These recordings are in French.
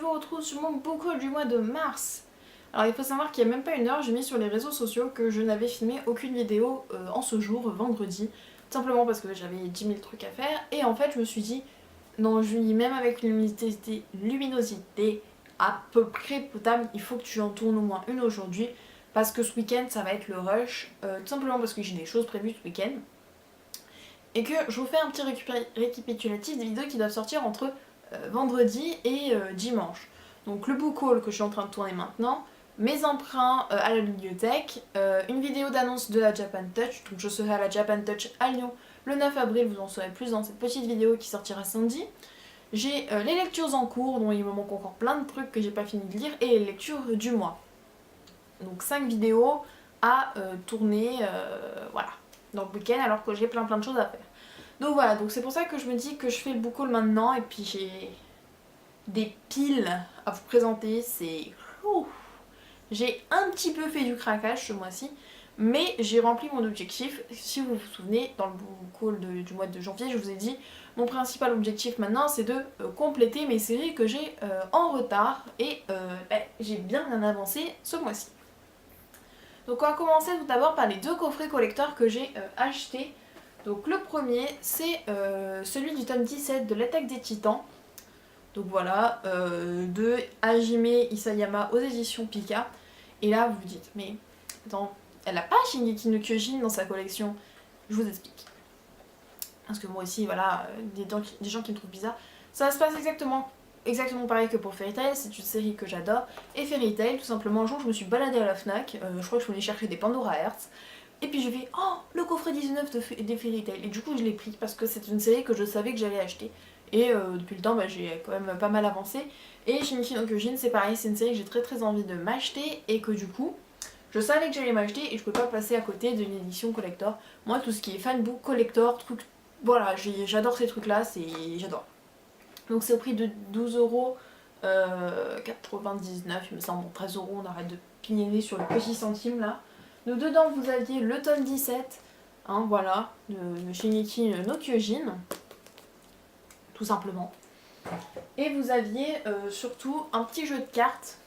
vous retrouve sur mon book haul du mois de mars. Alors il faut savoir qu'il n'y a même pas une heure, j'ai mis sur les réseaux sociaux que je n'avais filmé aucune vidéo en ce jour, vendredi. Simplement parce que j'avais 10 000 trucs à faire. Et en fait je me suis dit, non Julie, même avec luminosité à peu près potable, il faut que tu en tournes au moins une aujourd'hui. Parce que ce week-end ça va être le rush. Tout simplement parce que j'ai des choses prévues ce week-end. Et que je vous fais un petit récapitulatif des vidéos qui doivent sortir entre vendredi et dimanche. Donc le book haul que je suis en train de tourner maintenant, mes emprunts à la bibliothèque, une vidéo d'annonce de la Japan Touch, donc je serai à la Japan Touch à Lyon le 9 avril, vous en saurez plus dans cette petite vidéo qui sortira samedi. J'ai les lectures en cours, dont il me manque encore plein de trucs que j'ai pas fini de lire, et les lectures du mois. Donc 5 vidéos à tourner, voilà, dans le week-end alors que j'ai plein de choses à faire. Donc voilà, donc c'est pour ça que je me dis que je fais le book haul maintenant et puis j'ai des piles à vous présenter, c'est... J'ai un petit peu fait du craquage ce mois-ci, mais j'ai rempli mon objectif. Si vous vous souvenez, dans le book haul du mois de janvier, je vous ai dit mon principal objectif maintenant c'est de compléter mes séries que j'ai en retard et j'ai bien avancé ce mois-ci. Donc on va commencer tout d'abord par les deux coffrets collecteurs que j'ai achetés. Donc le premier c'est celui du tome 17 de l'Attaque des Titans. Donc voilà, de Hajime Isayama aux éditions Pika. Et là vous vous dites, mais attends, elle a pas Shingeki no Kyojin dans sa collection. Je vous explique. Parce que moi aussi, voilà, des gens qui me trouvent bizarre. Ça se passe exactement pareil que pour Fairy Tail, c'est une série que j'adore. Et Fairy Tail, tout simplement, un jour je me suis baladée à la Fnac, je crois que je voulais chercher des Pandora Hearts. Et puis j'ai fait, oh, le coffret 19 des Fairy Tail. Et du coup je l'ai pris parce que c'est une série que je savais que j'allais acheter. Et depuis le temps, j'ai quand même pas mal avancé. Et Shingeki no Kyojin, c'est pareil, c'est une série que j'ai très envie de m'acheter. Et que du coup, je savais que j'allais m'acheter et je peux pas passer à côté d'une édition collector. Moi, tout ce qui est fanbook, collector, truc, voilà, j'adore ces trucs là, j'adore. Donc c'est au prix de 12,99€, il me semble, 13€, on arrête de pigner sur le petit centime là. Donc dedans vous aviez le tome 17, hein, voilà, de Shingeki no Kyojin, tout simplement. Et vous aviez surtout un petit jeu de cartes,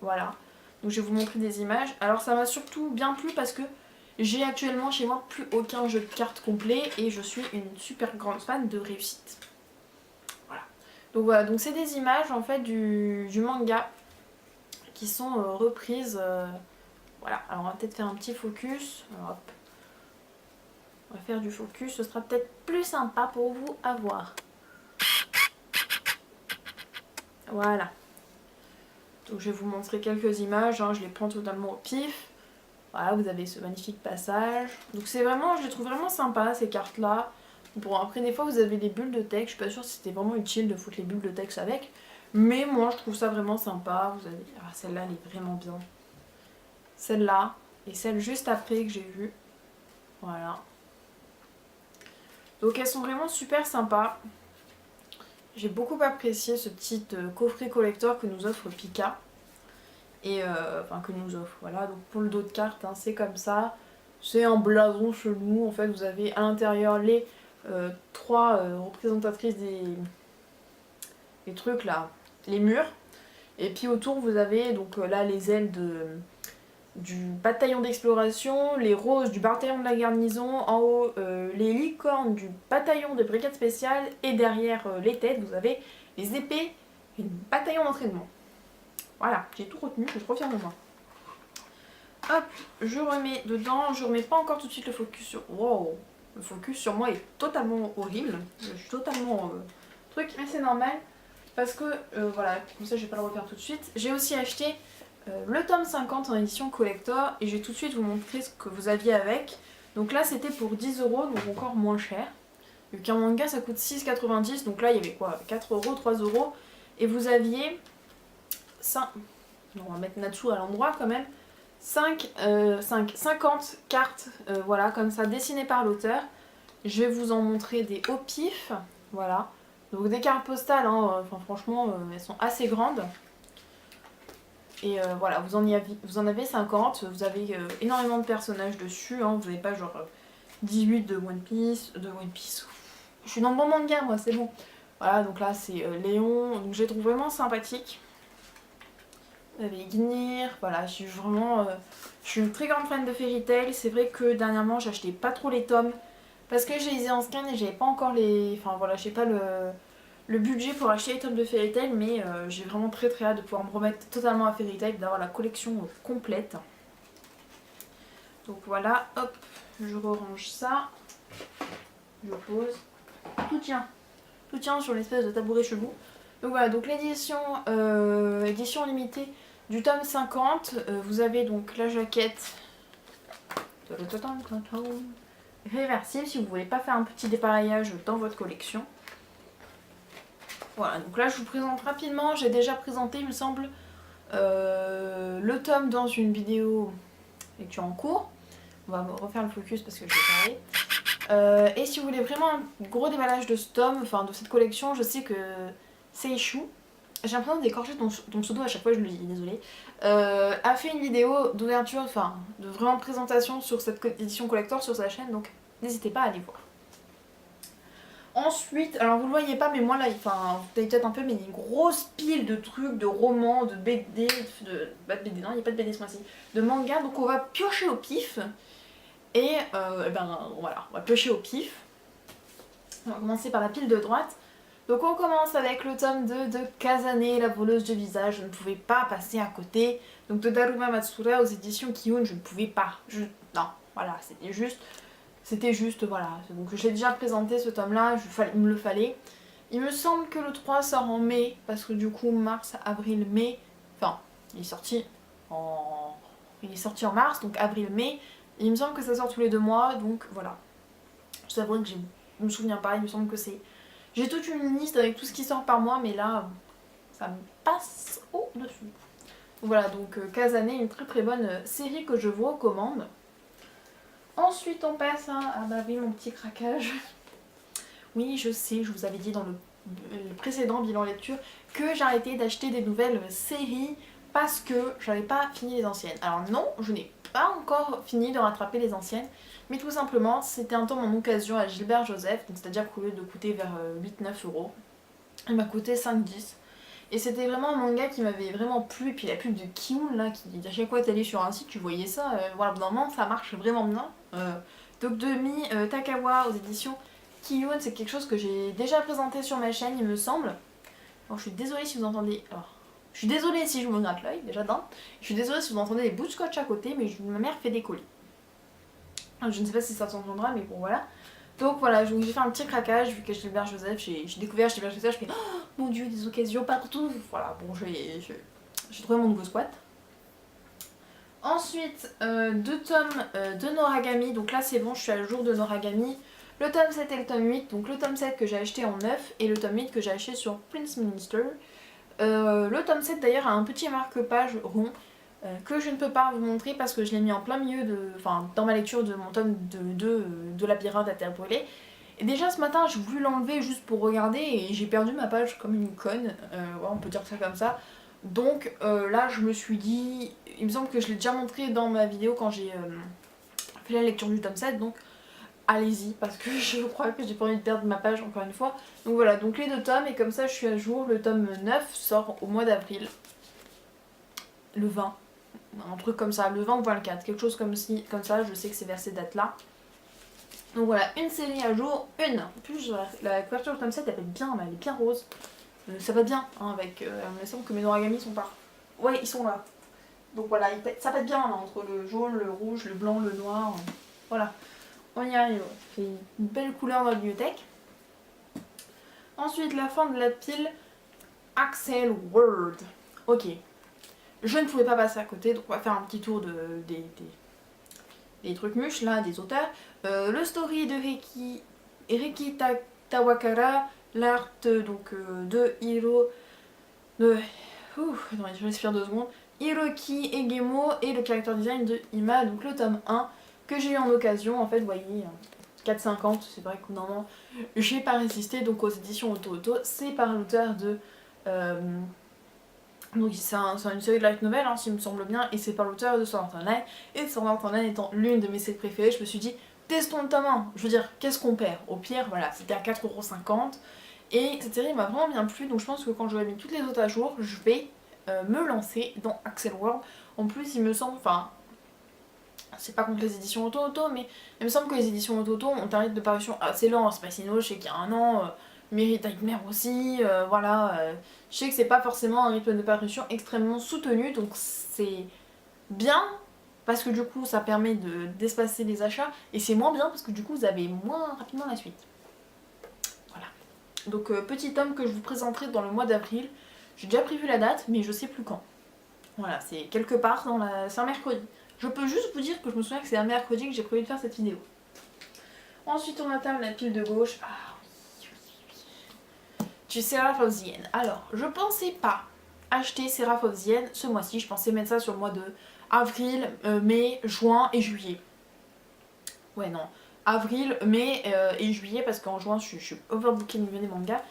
voilà. Donc je vais vous montrer des images. Alors ça m'a surtout bien plu parce que j'ai actuellement chez moi plus aucun jeu de cartes complet et je suis une super grande fan de réussite. Voilà. Donc voilà, donc c'est des images en fait du manga qui sont reprises. Voilà, alors on va peut-être faire un petit focus. Alors, hop. On va faire du focus, ce sera peut-être plus sympa pour vous à voir. Voilà. Donc je vais vous montrer quelques images, hein, je les prends totalement au pif. Voilà, vous avez ce magnifique passage. Donc c'est vraiment, je les trouve vraiment sympa ces cartes là. Bon après des fois vous avez des bulles de texte, je suis pas sûre si c'était vraiment utile de foutre les bulles de texte avec. Mais moi je trouve ça vraiment sympa. Vous avez... Ah, celle-là elle est vraiment bien. Celle-là et celle juste après que j'ai vue. Voilà. Donc elles sont vraiment super sympas. J'ai beaucoup apprécié ce petit coffret collector que nous offre Pika. Et enfin que nous offre, voilà. Donc pour le dos de carte, hein, c'est comme ça. C'est un blason chelou. En fait, vous avez à l'intérieur les trois représentatrices des trucs là, les murs. Et puis autour, vous avez donc là les ailes du bataillon d'exploration, les roses du bataillon de la garnison, en haut les licornes du bataillon de brigade spéciale, et derrière les têtes, vous avez les épées et le bataillon d'entraînement. Voilà, j'ai tout retenu, je suis trop fière de moi. Hop, je remets dedans, je remets pas encore tout de suite le focus sur... Wow, le focus sur moi est totalement horrible, je suis totalement truc, mais c'est normal, parce que, voilà, comme ça je vais pas le refaire tout de suite. J'ai aussi acheté le tome 50 en édition collector, et je vais tout de suite vous montrer ce que vous aviez avec. Donc là c'était pour 10€, donc encore moins cher. Vu qu'un manga ça coûte 6,90€, donc là il y avait quoi, 4€, 3€, et vous aviez... 5... On va mettre Natsu à l'endroit quand même. 50 cartes, voilà, comme ça, dessinées par l'auteur. Je vais vous en montrer des au pif, voilà. Donc des cartes postales, hein, enfin, franchement, elles sont assez grandes. Et voilà, vous en avez 50, vous avez énormément de personnages dessus, hein, vous n'avez pas genre 18 de One Piece, Je suis dans le bon manga, moi, c'est bon. Voilà, donc là, c'est Léon, donc je les trouve vraiment sympathiques. Vous avez Gnir, voilà, je suis vraiment... je suis une très grande fan de Fairy Tail. C'est vrai que dernièrement j'achetais pas trop les tomes parce que je les ai en scan et j'avais pas encore les... Enfin voilà, j'ai pas le budget pour acheter les tomes de Fairy Tail, mais j'ai vraiment très très hâte de pouvoir me remettre totalement à Fairy Tail, d'avoir la collection complète. Donc voilà, hop, je range ça, je pose, tout tient sur l'espèce de tabouret chelou. Donc voilà, donc l'édition édition limitée du tome 50, vous avez donc la jaquette réversible si vous voulez pas faire un petit dépareillage dans votre collection. Voilà, donc là je vous présente rapidement, j'ai déjà présenté il me semble le tome dans une vidéo lecture en cours. On va refaire le focus parce que je vais parler. Et si vous voulez vraiment un gros déballage de ce tome, enfin de cette collection, je sais que Seishu, j'ai l'impression d'écorcher ton pseudo à chaque fois, je le dis, désolée, a fait une vidéo d'ouverture, enfin de vraiment présentation sur cette édition collector sur sa chaîne, donc n'hésitez pas à aller voir. Ensuite, alors vous le voyez pas, mais moi là, enfin, vous voyez peut-être un peu, mais il y a une grosse pile de trucs, de romans, de BD, pas de BD, non, il n'y a pas de BD ce mois-ci, de manga, donc on va piocher au pif. Et ben voilà, on va piocher au pif. On va commencer par la pile de droite. Donc on commence avec le tome 2 de Kazane, la voleuse de visage, je ne pouvais pas passer à côté. Donc de Daruma Matsura aux éditions Kiyun, je ne pouvais pas. Non, voilà, c'était juste, voilà. Donc je l'ai déjà présenté ce tome là, il me le fallait. Il me semble que le 3 sort en mai, parce que du coup mars, avril, mai, enfin il est sorti en mars, donc avril-mai. Il me semble que ça sort tous les 2 mois, donc voilà. Je t'avoue que je me souviens pas, il me semble que c'est... J'ai toute une liste avec tout ce qui sort par mois, mais là, ça me passe au-dessus. Voilà, donc Kazane, une très très bonne série que je vous recommande. Ensuite, on passe à... Ah bah oui, mon petit craquage. Oui, je sais, je vous avais dit dans le précédent bilan lecture que j'arrêtais d'acheter des nouvelles séries parce que j'avais pas fini les anciennes. Alors non, je n'ai pas encore fini de rattraper les anciennes, mais tout simplement c'était un temps mon occasion à Gilbert Joseph, c'est-à-dire qu'au lieu de coûter vers 8-9 euros, il m'a coûté 5-10. Et c'était vraiment un manga qui m'avait vraiment plu, et puis la pub de Kiyun là, qui à chaque fois t'allais sur un site, tu voyais ça, voilà, normalement ça marche vraiment bien. Donc Demi Takawa aux éditions Kiyun, c'est quelque chose que j'ai déjà présenté sur ma chaîne il me semble. Alors je suis désolée si vous entendez... Alors, je suis désolée si je me gratte l'œil, déjà d'un. Je suis désolée si vous entendez des bouts de scotch à côté, mais ma mère fait des colis. Je ne sais pas si ça s'entendra, mais bon voilà. Donc voilà, j'ai fait un petit craquage, vu que Gilbert Joseph, j'ai découvert Gilbert Joseph, je fais oh, mon dieu, des occasions partout. Voilà, bon, j'ai trouvé mon nouveau squat. Ensuite, 2 tomes de Noragami, donc là c'est bon, je suis à le jour de Noragami. Le tome 7 et le tome 8, donc le tome 7 que j'ai acheté en neuf et le tome 8 que j'ai acheté sur Prince Minister. Le tome 7 d'ailleurs a un petit marque-page rond que je ne peux pas vous montrer parce que je l'ai mis en plein milieu dans ma lecture de mon tome 2 de Labyrinthe à Terre Brûlée. Et déjà ce matin j'ai voulu l'enlever juste pour regarder et j'ai perdu ma page comme une conne, ouais, on peut dire ça comme ça. Donc là je me suis dit, il me semble que je l'ai déjà montré dans ma vidéo quand j'ai fait la lecture du tome 7, donc allez-y parce que je crois que j'ai pas envie de perdre ma page encore une fois. Donc voilà, donc les 2 tomes et comme ça je suis à jour. Le tome 9 sort au mois d'avril, le 20, un truc comme ça, le 20 ou 24, quelque chose comme ça, je sais que c'est vers ces dates là. Donc voilà, une série à jour, une. En plus la couverture du tome 7 elle est bien, elle est bien rose. Ça va bien hein, avec, il me semble que mes Noragami sont pas... Ouais, ils sont là. Donc voilà, ça pète bien là, entre le jaune, le rouge, le blanc, le noir. Voilà, on y arrive. C'est une belle couleur dans la bibliothèque. Ensuite, la fin de la pile, Axel Word. Ok, je ne pouvais pas passer à côté, donc on va faire un petit tour des trucs mûches là, des auteurs. Le story de Reki Tawakara, l'art donc de Hiro... Attendez, je respire 2 secondes. Hiroki Egemo et le character design de Ima, donc le tome 1 que j'ai eu en occasion, en fait vous voyez 4,50, c'est vrai que normalement j'ai pas résisté, donc aux éditions Auto, c'est par l'auteur de... donc c'est une série de light novel, hein, s'il me semble bien, et c'est par l'auteur de Sword Art Online, et Sword Art Online étant l'une de mes séries préférées, je me suis dit, testons le tome 1, je veux dire, qu'est-ce qu'on perd? Au pire, voilà, c'était à 4,50€, et cette série m'a vraiment bien plu, donc je pense que quand j'aurai mis toutes les autres à jour, je vais me lancer dans Accel World. En plus il me semble, enfin c'est pas contre les éditions auto-auto, mais il me semble que les éditions auto-auto ont un rythme de parution assez lent. Spacino, je sais qu'il y a un an, Mary Nightmare aussi, voilà. Je sais que c'est pas forcément un rythme de parution extrêmement soutenu, donc c'est bien parce que du coup ça permet d'espacer les achats, et c'est moins bien parce que du coup vous avez moins rapidement la suite. Voilà. Donc petit tome que je vous présenterai dans le mois d'avril. J'ai déjà prévu la date, mais je sais plus quand. Voilà, c'est quelque part dans la... c'est un mercredi. Je peux juste vous dire que je me souviens que c'est un mercredi que j'ai prévu de faire cette vidéo. Ensuite on atteint la pile de gauche. Ah oui, oui, oui. Du Seraph of the End. Alors, je pensais pas acheter Seraph of the End ce mois-ci. Je pensais mettre ça sur le mois de avril, mai, juin et juillet. Ouais, non. Avril, mai et juillet, parce qu'en juin je suis overbookée niveau des mangas.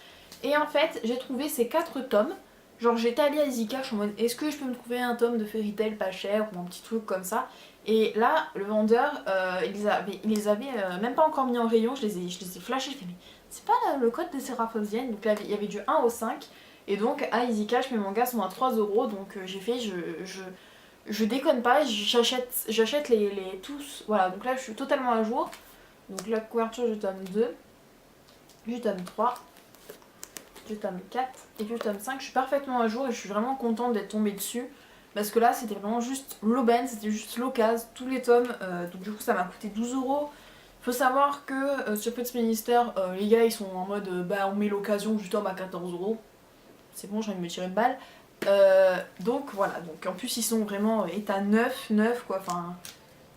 Et en fait, j'ai trouvé ces 4 tomes. Genre j'étais allée à Easycash, je suis en mode est-ce que je peux me trouver un tome de Fairy Tail pas cher ou un petit truc comme ça. Et là le vendeur il les avait même pas encore mis en rayon, je les ai flashés, je fais mais c'est pas le code de Seraphosienne. Donc là il y avait du 1 au 5 et donc à Easycash mes mangas sont à 3 €. Donc j'ai fait je déconne pas, j'achète les tous. Voilà, donc là je suis totalement à jour. Donc la couverture du tome 2, du tome 3, du tome 4 et du tome 5, je suis parfaitement à jour et je suis vraiment contente d'être tombée dessus parce que là c'était vraiment juste l'aubaine, c'était juste l'occasion, tous les tomes, donc du coup ça m'a coûté 12 €. Faut savoir que sur Prince Minister, les gars ils sont en mode bah on met l'occasion du tome à 14 €, c'est bon, j'ai envie de me tirer une balle. Donc voilà, donc en plus ils sont vraiment état neuf quoi, enfin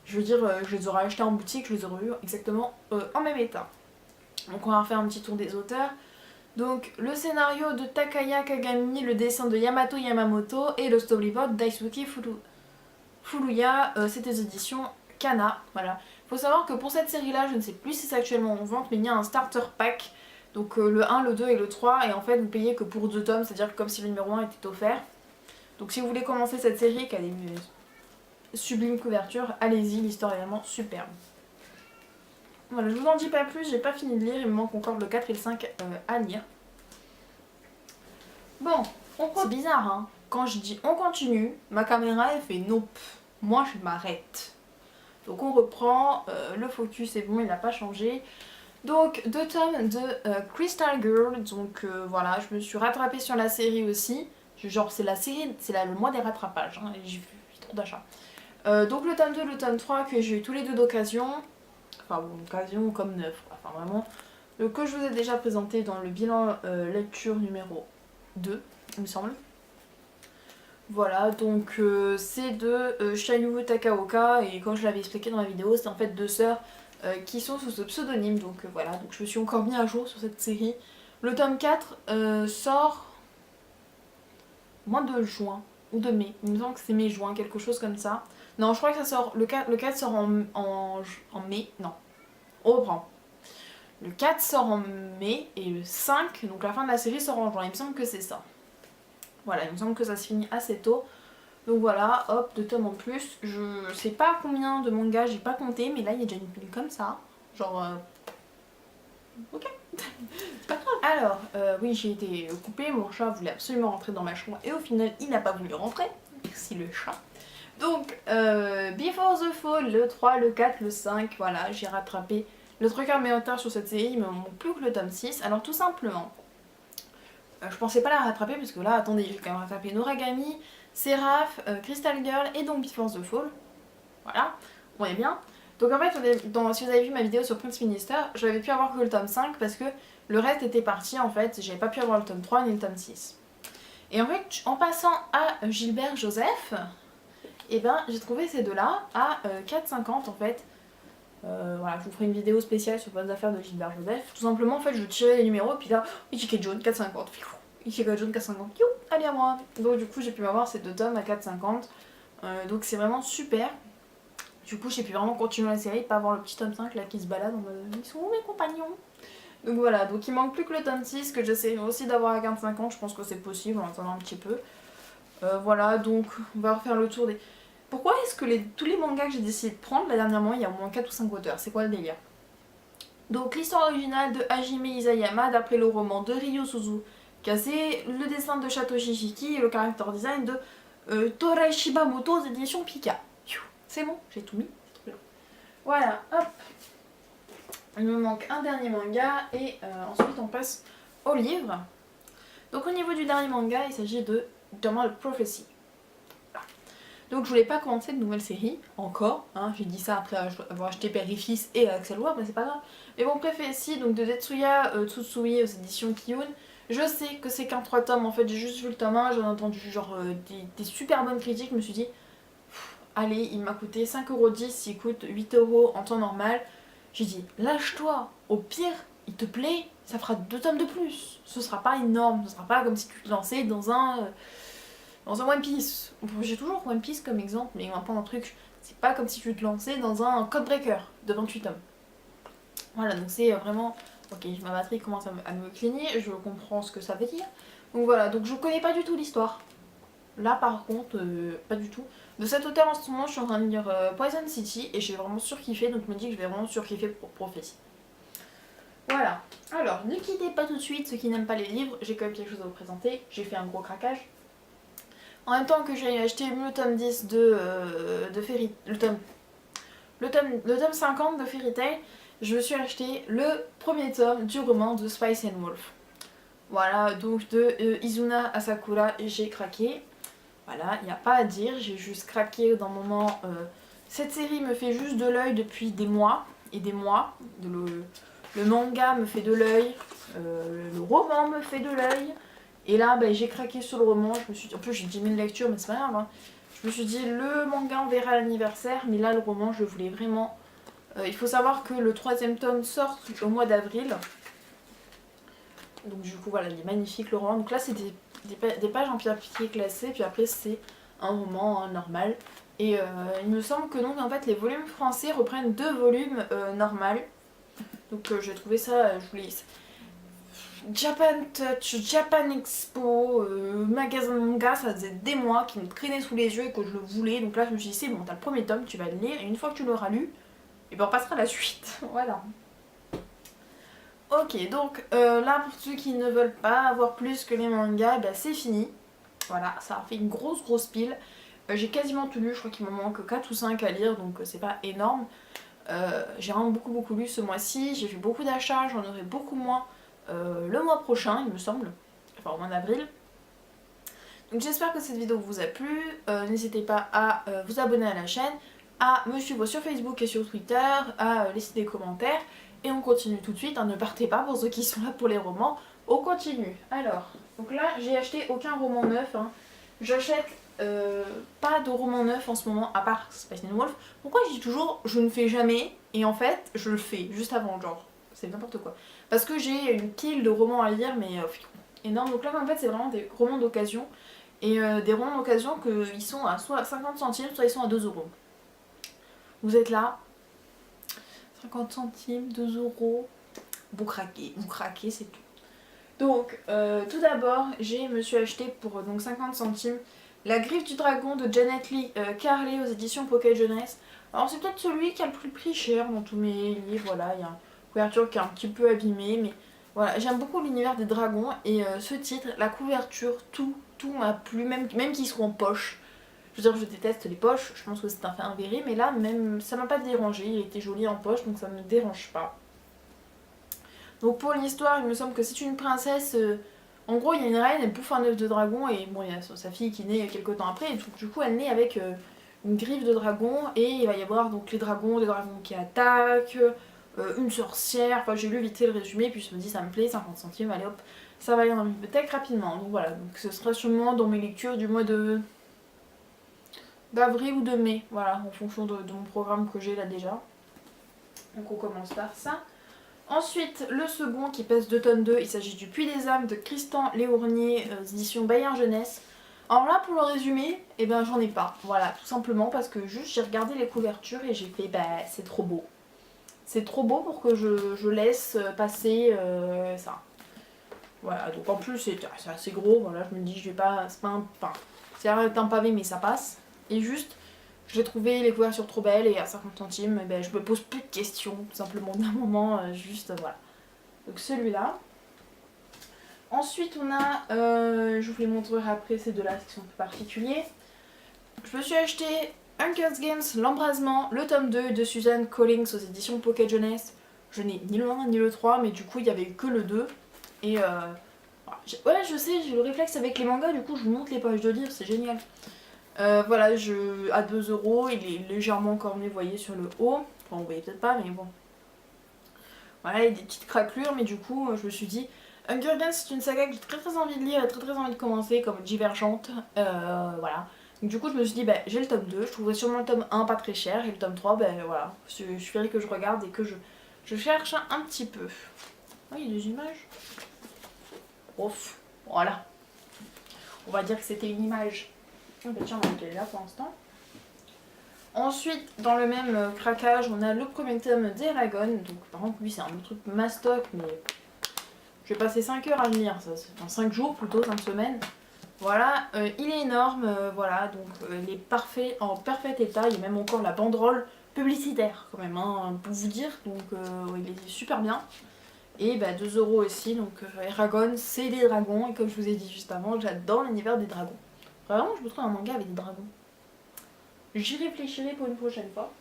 je veux dire je les aurais achetés en boutique, je les aurais eu exactement en même état. Donc on va faire un petit tour des auteurs. Donc le scénario de Takaya Kagami, le dessin de Yamato Yamamoto et le storyboard d'Aisuke Furuya, c'est des éditions Kana. Voilà. Faut savoir que pour cette série là, je ne sais plus si c'est actuellement en vente, mais il y a un starter pack. Donc le 1, le 2 et le 3, et en fait vous payez que pour 2 tomes, c'est-à-dire comme si le numéro 1 était offert. Donc si vous voulez commencer cette série qui a des sublimes couvertures, allez-y, l'histoire est vraiment superbe. Voilà, je vous en dis pas plus, j'ai pas fini de lire, il me manque encore le 4 et le 5 à lire. Bon, c'est bizarre hein, quand je dis on continue, ma caméra elle fait nope, moi je m'arrête. Donc on reprend, le focus est bon, il n'a pas changé. Donc 2 tomes de Crystal Girl, donc voilà, je me suis rattrapée sur la série aussi. Genre c'est la série, c'est le mois des rattrapages, hein, et j'ai fait trop d'achats. Donc le tome 2, le tome 3 que j'ai eu tous les deux d'occasion. Enfin bon, occasion comme neuf, enfin vraiment. Que je vous ai déjà présenté dans le bilan lecture numéro 2, il me semble. Voilà, donc c'est de Shayuo Takaoka, et comme je l'avais expliqué dans la vidéo, c'est en fait 2 sœurs qui sont sous ce pseudonyme, donc voilà, donc je me suis encore mis à jour sur cette série. Le tome 4 sort au mois de juin, ou de mai, il me semble que c'est mai-juin, quelque chose comme ça. Non, je crois que ça sort, le 4 sort en mai, non, on reprend. Le 4 sort en mai et le 5, donc la fin de la série, sort en juin, il me semble que c'est ça. Voilà, il me semble que ça se finit assez tôt. Donc voilà, hop, 2 tomes en plus. Je sais pas combien de mangas, j'ai pas compté, mais là il y a déjà une pile comme ça. Genre... Ok. Pas grave. Alors, oui, j'ai été coupée, mon chat voulait absolument rentrer dans ma chambre et au final il n'a pas voulu rentrer. Merci le chat. Donc, Before the Fall, le 3, le 4, le 5, voilà, j'ai rattrapé le 3/4 de mes retards sur cette série, il me manque plus que le tome 6. Alors tout simplement, je pensais pas la rattraper parce que là, attendez, j'ai quand même rattrapé Noragami, Seraph, Crystal Girl et donc Before the Fall. Voilà, on est bien. Donc en fait, si vous avez vu ma vidéo sur Prince Minister, je n'avais pu avoir que le tome 5 parce que le reste était parti en fait, j'avais pas pu avoir le tome 3 ni le tome 6. Et en fait, en passant à Gilbert Joseph, et ben j'ai trouvé ces deux-là à 4,50 en fait. Voilà, je vous ferai une vidéo spéciale sur les affaires de Gilbert Joseph. Tout simplement, en fait, je tirais les numéros, et puis là, Ichikai Jaune, 4,50. Ichikai Jaune, 4,50. You, allez à moi. Donc, du coup, j'ai pu m'avoir ces 2 tomes à 4,50. Donc, c'est vraiment super. Du coup, j'ai pu vraiment continuer la série, pas avoir le petit tome 5 là qui se balade en mode ils sont où mes compagnons? Donc, voilà, donc il manque plus que le tome 6 que j'essaie aussi d'avoir à 4,50. Je pense que c'est possible en attendant un petit peu. Voilà, donc, on va refaire le tour des. Pourquoi est-ce que tous les mangas que j'ai décidé de prendre là dernièrement, il y a au moins 4 ou 5 auteurs? C'est quoi le délire? Donc l'histoire originale de Hajime Isayama d'après le roman de Ryo cassé, le dessin de Shato Shishiki et le character design de Torai Shibamoto aux éditions Pika. C'est bon, j'ai tout mis, c'est trop bien. Voilà, hop. Il me manque un dernier manga et ensuite on passe au livre. Donc au niveau du dernier manga, il s'agit de Domal Prophecy. Voilà. Donc je voulais pas commencer de nouvelle série, encore, hein, j'ai dit ça après avoir acheté Père et Fils et Axel War, mais c'est pas grave. Mais bon, Prophecy, donc de Tetsuya Tsutsui aux éditions Kiyun. Je sais que c'est qu'un 3 tomes, en fait j'ai juste vu le tome 1, j'en ai entendu genre des super bonnes critiques, je me suis dit, allez, il m'a coûté 5,10€, il coûte 8€ en temps normal. J'ai dit, lâche-toi, au pire, il te plaît, ça fera 2 tomes de plus. Ce sera pas énorme, ce sera pas comme si tu te lançais dans un One Piece. J'ai toujours One Piece comme exemple, mais on va prendre un truc, c'est pas comme si tu te lançais dans un Codebreaker de 28 tomes. Voilà, donc c'est vraiment... Ok, ma batterie commence à me cligner, je comprends ce que ça veut dire. Donc voilà, donc je connais pas du tout l'histoire. Là par contre, pas du tout. De cet auteur en ce moment, je suis en train de lire Poison City et j'ai vraiment surkiffé, donc je me dis que je vais vraiment surkiffer pour Prophétie. Voilà. Alors, ne quittez pas tout de suite ceux qui n'aiment pas les livres, j'ai quand même quelque chose à vous présenter. J'ai fait un gros craquage. En même temps que j'ai acheté le tome 10 de Fairy... Le tome 50 de Fairy Tail, je me suis acheté le premier tome du roman de Spice and Wolf. Voilà, donc de Izuna Asakura, j'ai craqué. Voilà, il n'y a pas à dire, j'ai juste craqué d'un moment. Cette série me fait juste de l'œil depuis des mois et des mois. Le manga me fait de l'œil, le roman me fait de l'œil. Et là, bah, j'ai craqué sur le roman. Je me suis dit, en plus, j'ai 10 000 lectures, mais c'est pas grave. Hein. Je me suis dit, le manga, on verra à l'anniversaire. Mais là, le roman, je voulais vraiment. Il faut savoir que le 3e tome sort au mois d'avril. Donc, du coup, voilà, il est magnifique le roman. Donc là, c'est des pages en papier classées. Puis après, c'est un roman normal. Et il me semble que donc, en fait, les volumes français reprennent 2 volumes normaux. Donc, j'ai trouvé ça. Je voulais. Japan Touch, Japan Expo, magasin de manga, ça faisait des mois qui me traînait sous les yeux et que je le voulais. Donc là, je me suis dit, c'est bon, t'as le premier tome, tu vas le lire, et une fois que tu l'auras lu, et ben on passera à la suite. Voilà. Ok, donc là, pour ceux qui ne veulent pas avoir plus que les mangas, ben, c'est fini. Voilà, ça a fait une grosse pile. J'ai quasiment tout lu, je crois qu'il m'en manque 4 ou 5 à lire, donc c'est pas énorme. J'ai vraiment beaucoup lu ce mois-ci, j'ai fait beaucoup d'achats, j'en aurai beaucoup moins le mois prochain, il me semble, enfin au mois d'avril. Donc j'espère que cette vidéo vous a plu, n'hésitez pas à vous abonner à la chaîne, à me suivre sur Facebook et sur Twitter, à laisser des commentaires, et on continue tout de suite, hein, ne partez pas pour ceux qui sont là pour les romans, on continue. Alors, donc là j'ai acheté aucun roman neuf, hein. J'achète pas de roman neuf en ce moment, à part Spice and Wolf. Pourquoi je dis toujours je ne fais jamais, et en fait je le fais juste avant, genre, c'est n'importe quoi. Parce que j'ai une pile de romans à lire, mais énorme. Donc là, en fait, c'est vraiment des romans d'occasion. Et des romans d'occasion qu'ils sont à soit 50 centimes, soit ils sont à 2€. Vous êtes là, 50 centimes, 2€. Vous craquez, c'est tout. Donc, tout d'abord, je me suis acheté pour donc 50 centimes La Griffe du Dragon de Janet Lee Carley aux éditions Pocket Jeunesse. Alors, c'est peut-être celui qui a le plus cher dans tous mes livres. Voilà, il y a couverture qui est un petit peu abîmée, mais voilà, j'aime beaucoup l'univers des dragons et ce titre, la couverture, tout m'a plu, même qu'ils soient en poche. Je veux dire, je déteste les poches, je pense que c'est un fait avéré, mais là, même, ça m'a pas dérangé, il était joli en poche, donc ça me dérange pas. Donc pour l'histoire, il me semble que c'est une princesse, en gros, il y a une reine, elle bouffe un œuf de dragon, et bon, il y a sa fille qui naît quelques temps après, et du coup, elle naît avec une griffe de dragon, et il va y avoir donc les dragons qui attaquent, une sorcière, enfin j'ai lu vite fait le résumé, puis je me dis ça me plaît, 50 centimes, allez hop, ça va aller dans la bibliothèque rapidement. Donc voilà, donc ce sera sûrement dans mes lectures du mois d'avril ou de mai, voilà, en fonction de mon programme que j'ai là déjà. Donc on commence par ça. Ensuite, le second qui pèse 2 tonnes 2, il s'agit du Puits des âmes de Tristan Léournier, édition Bayard Jeunesse. Alors là, pour le résumé, eh ben j'en ai pas, voilà, tout simplement parce que juste j'ai regardé les couvertures et j'ai fait, bah c'est trop beau. C'est trop beau pour que je laisse passer ça. Voilà, donc en plus c'est assez gros, voilà, je me dis je vais pas, c'est pas un, enfin, c'est un pavé mais ça passe. Et juste, j'ai trouvé les couvertures trop belles et à 50 centimes, ben, je me pose plus de questions, tout simplement d'un moment, juste voilà. Donc celui-là. Ensuite on a, je vous les montrerai après ces deux-là qui sont un peu particuliers. Je me suis acheté Hunger Games, l'embrasement, le tome 2 de Suzanne Collins aux éditions Pocket Jeunesse. Je n'ai ni le 1 ni le 3, mais du coup il y avait que le 2. Et ouais, je sais, j'ai le réflexe avec les mangas, du coup je vous montre les pages de livres, c'est génial. Voilà, à 2 €, il est légèrement corné, vous voyez, sur le haut. Enfin, vous voyez peut-être pas, mais bon. Voilà, il y a des petites craquelures, mais du coup, je me suis dit, Hunger Games, c'est une saga que j'ai très envie de lire et très envie de commencer, comme Divergente. Voilà. Donc, du coup, je me suis dit, bah, j'ai le tome 2, je trouverai sûrement le tome 1 pas très cher, et le tome 3, ben voilà. Je suis que je regarde et que je cherche un petit peu. Ah, il y a des images. Ouf, voilà. On va dire que c'était une image. Ah bah tiens, on est là pour l'instant. Ensuite, dans le même craquage, on a le premier tome d'Eragon. Donc, par contre, lui, c'est un truc mastoc, mais je vais passer 5 heures à le lire. Enfin, 5 jours plutôt, 5 semaines. Voilà, il est énorme, voilà, donc il est parfait, en parfait état. Il y a même encore la banderole publicitaire, quand même, hein, pour vous dire. Donc, il est super bien. Et bah, 2 € aussi, donc Eragon, c'est des dragons. Et comme je vous ai dit juste avant, j'adore l'univers des dragons. Vraiment, je me trouve un manga avec des dragons. J'y réfléchirai pour une prochaine fois.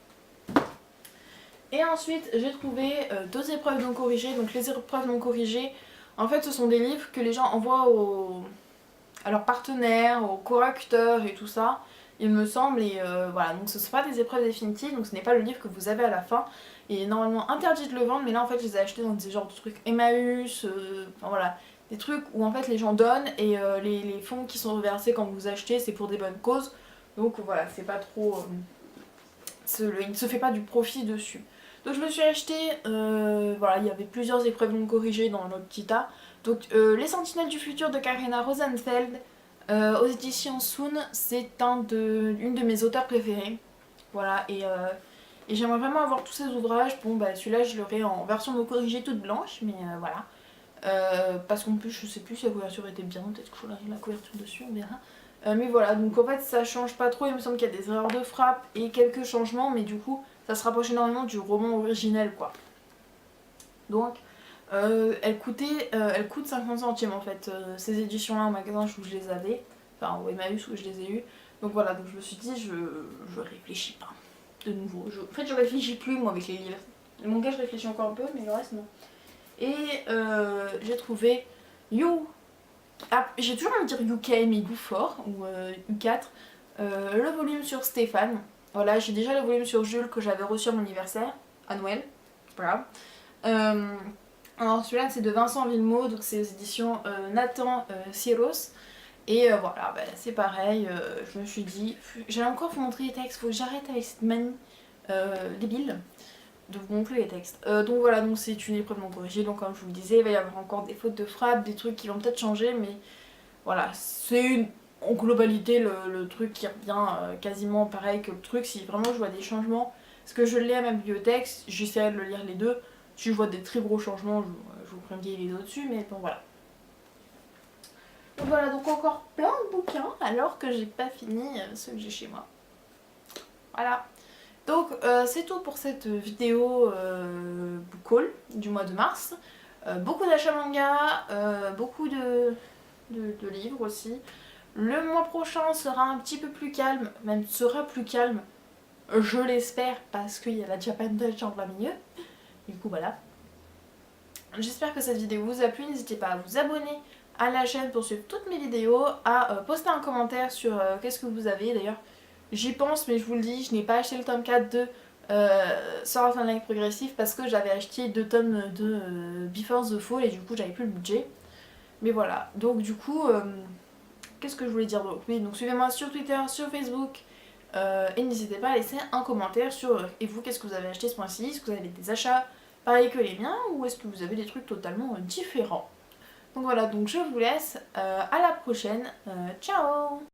Et ensuite, j'ai trouvé 2 épreuves non corrigées. Donc les épreuves non corrigées, en fait, ce sont des livres que les gens envoient à leurs partenaires, aux correcteurs et tout ça, il me semble. Et voilà, donc ce ne sont pas des épreuves définitives, donc ce n'est pas le livre que vous avez à la fin. Il est normalement interdit de le vendre, mais là en fait, je les ai achetés dans des genres de trucs Emmaüs, enfin voilà. Des trucs où en fait les gens donnent et les fonds qui sont reversés quand vous achetez, c'est pour des bonnes causes. Donc voilà, c'est pas trop. Il ne se fait pas du profit dessus. Donc je me suis acheté, voilà, il y avait plusieurs épreuves non corrigées dans notre petit tas. Donc Les Sentinelles du futur de Karina Rosenfeld, aux éditions Soon, c'est une de mes auteurs préférées. Voilà, et j'aimerais vraiment avoir tous ces ouvrages. Bon, bah celui-là, je l'aurai en version non corrigée toute blanche, mais voilà. Parce qu'en plus, je sais plus si la couverture était bien, peut-être que je ferai la couverture dessus, on verra. Mais voilà, donc en fait ça change pas trop, il me semble qu'il y a des erreurs de frappe et quelques changements, mais du coup ça se rapproche énormément du roman originel quoi. Donc elle coûte 50 centimes en fait, ces éditions là en magasin où je les avais, enfin au Emmaüs où je les ai eues. Donc voilà, donc je me suis dit je réfléchis pas de nouveau. En fait je réfléchis plus moi avec les livres. Le manga je réfléchis encore un peu mais le reste non. Et j'ai trouvé You. Ah, j'ai toujours envie de dire UK mais Youfor ou U4. Le volume sur Stéphane. Voilà, j'ai déjà le volume sur Jules que j'avais reçu à mon anniversaire, à Noël. Voilà. Alors celui-là c'est de Vincent Villemot, donc c'est aux éditions Nathan Siros. Et voilà, bah, c'est pareil, je me suis dit, j'allais encore vous montrer les textes, faut que j'arrête avec cette manie débile de vous montrer les textes. Donc voilà, donc c'est une épreuve non corrigée, donc comme je vous le disais, il va y avoir encore des fautes de frappe, des trucs qui vont peut-être changer, mais voilà, c'est en globalité le truc qui revient quasiment pareil que le truc. Si vraiment je vois des changements, parce que je l'ai à ma bibliothèque, j'essaierai de le lire les deux. Si je vois des très gros changements, je vous ferai une vieille vidéo dessus, mais bon voilà. Donc voilà, donc encore plein de bouquins alors que j'ai pas fini ceux que j'ai chez moi. Voilà. Donc c'est tout pour cette vidéo book haul du mois de mars. Beaucoup d'achats manga, beaucoup de livres aussi. Le mois prochain sera un petit peu plus calme, même sera plus calme, je l'espère, parce qu'il y a la Japan Touch en plein milieu. Du coup voilà. J'espère que cette vidéo vous a plu, n'hésitez pas à vous abonner à la chaîne pour suivre toutes mes vidéos, à poster un commentaire sur qu'est-ce que vous avez. D'ailleurs j'y pense mais je vous le dis, je n'ai pas acheté le tome 4 de Sword Art Online Progressif parce que j'avais acheté 2 tomes de Before the Fall et du coup j'avais plus le budget. Mais voilà, donc du coup, qu'est-ce que je voulais dire d'autre? Oui, donc suivez-moi sur Twitter, sur Facebook, et n'hésitez pas à laisser un commentaire sur et vous, qu'est-ce que vous avez acheté ce mois-ci? Est-ce que vous avez des achats pareils que les miens ou est-ce que vous avez des trucs totalement différents? Donc voilà, donc je vous laisse, à la prochaine, ciao!